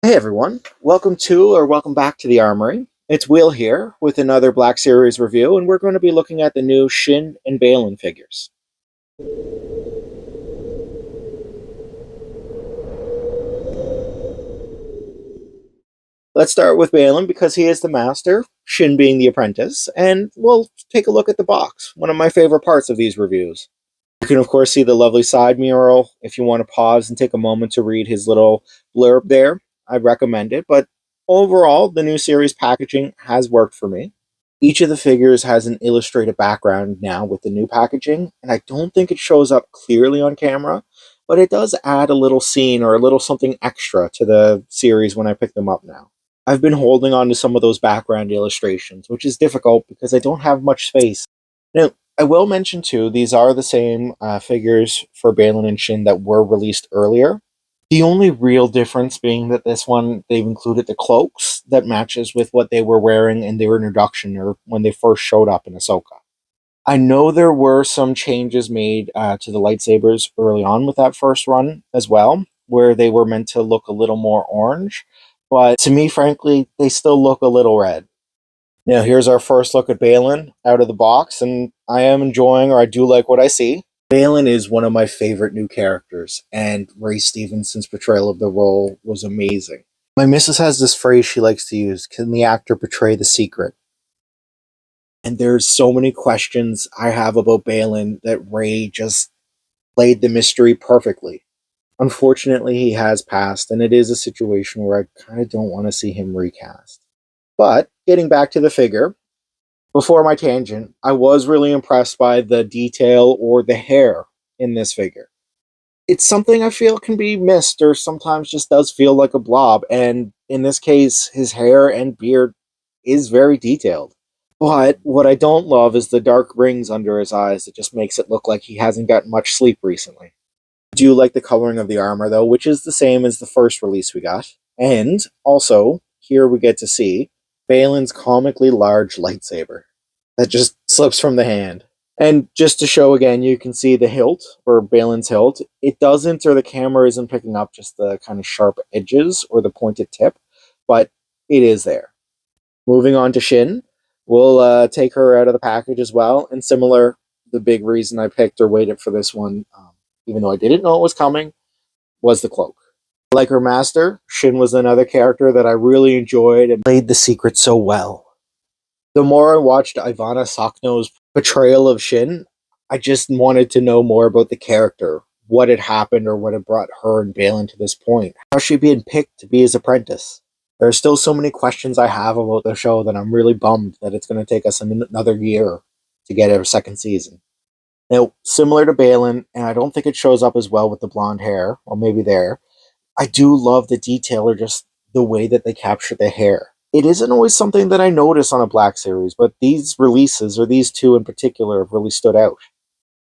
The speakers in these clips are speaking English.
Hey everyone, welcome back to the Armory. It's Will here with another Black Series review, and we're going to be looking at the new Shin and Balin figures. Let's start with Balin because he is the master, Shin being the apprentice, and we'll take a look at the box, one of my favorite parts of these reviews. You can, of course, see the lovely side mural. If you want to pause and take a moment to read his little blurb there, I'd recommend it. But overall, the new series packaging has worked for me. Each of the figures has an illustrated background now with the new packaging, and I don't think it shows up clearly on camera, but it does add a little scene or a little something extra to the series when I pick them up now. I've been holding on to some of those background illustrations, which is difficult because I don't have much space. Now, I will mention too, these are the same figures for Balin and Shin that were released earlier. The only real difference being that this one, they've included the cloaks that matches with what they were wearing in their introduction or when they first showed up in Ahsoka. I know there were some changes made to the lightsabers early on with that first run as well, where they were meant to look a little more orange, but to me, frankly, they still look a little red. Now, here's our first look at Baylan out of the box, and I am enjoying, or I do like what I see. Baylan is one of my favorite new characters, and Ray Stevenson's portrayal of the role was amazing. My missus has this phrase she likes to use, can the actor portray the secret? And there's so many questions I have about Baylan that Ray just played the mystery perfectly. Unfortunately, he has passed, and it is a situation where I kind of don't want to see him recast. But getting back to the figure, before my tangent, I was really impressed by the detail or the hair in this figure. It's something I feel can be missed or sometimes just does feel like a blob, and in this case, his hair and beard is very detailed. But what I don't love is the dark rings under his eyes that just makes it look like he hasn't gotten much sleep recently. I do like the coloring of the armor though, which is the same as the first release we got. And also, here we get to see Balin's comically large lightsaber that just slips from the hand. And just to show again, you can see the hilt, or Balin's hilt. It doesn't, or the camera isn't picking up just the kind of sharp edges or the pointed tip, but it is there. Moving on to Shin, we'll take her out of the package as well. And similar, the big reason I picked or waited for this one, even though I didn't know it was coming, was the cloak. Like her master, Shin was another character that I really enjoyed and played the secret so well. The more I watched Ivana Sakno's portrayal of Shin, I just wanted to know more about the character, what had happened or what had brought her and Balin to this point, how she being picked to be his apprentice. There are still so many questions I have about the show that I'm really bummed that it's going to take us another year to get a second season. Now, similar to Balin, and I don't think it shows up as well with the blonde hair, or maybe there, I do love the detail or just the way that they capture the hair. It isn't always something that I notice on a Black series, but these releases, or these two in particular, have really stood out.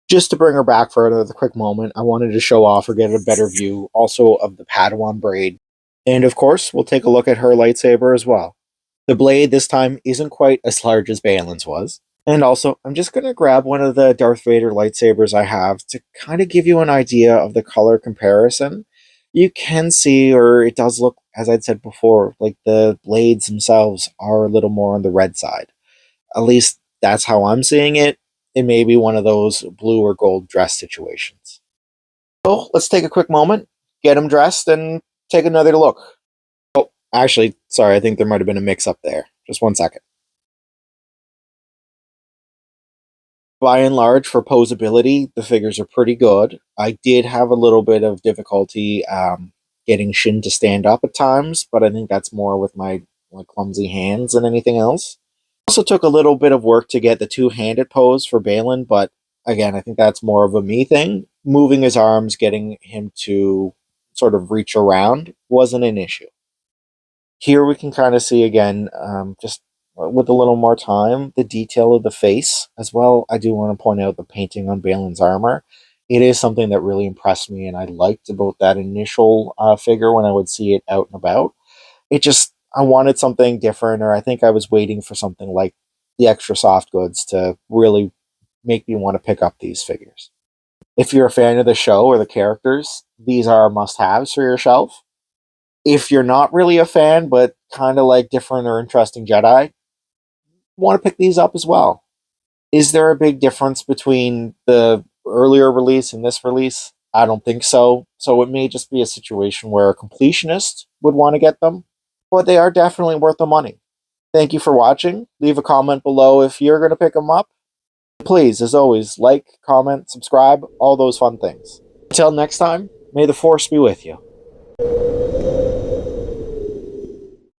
Just to bring her back for another quick moment, I wanted to show off or get a better view also of the Padawan braid. And of course, we'll take a look at her lightsaber as well. The blade this time isn't quite as large as Balin's was. And also, I'm just going to grab one of the Darth Vader lightsabers I have to kind of give you an idea of the color comparison. You can see, or it does look, as I'd said before, like the blades themselves are a little more on the red side. At least that's how I'm seeing it. It may be one of those blue or gold dress situations. So let's take a quick moment, get them dressed, and take another look. Oh, actually, sorry, I think there might have been a mix-up there. Just one second. By and large, for posability, the figures are pretty good. I did have a little bit of difficulty getting Shin to stand up at times, but I think that's more with my clumsy hands than anything else. Also took a little bit of work to get the two-handed pose for Balin, but again, I think that's more of a me thing. Moving his arms, getting him to sort of reach around wasn't an issue. Here we can kind of see again, just with a little more time, the detail of the face as well. I do want to point out the painting on Balin's armor. It is something that really impressed me and I liked about that initial figure when I would see it out and about. It just, I wanted something different, or I think I was waiting for something like the extra soft goods to really make me want to pick up these figures. If you're a fan of the show or the characters, these are must-haves for your shelf. If you're not really a fan, but kind of like different or interesting Jedi, want to pick these up as well. Is there a big difference between the earlier release and this release? I don't think so. So it may just be a situation where a completionist would want to get them, but they are definitely worth the money. Thank you for watching. Leave a comment below if you're going to pick them up. Please, as always, like, comment, subscribe, all those fun things. Until next time, may the Force be with you.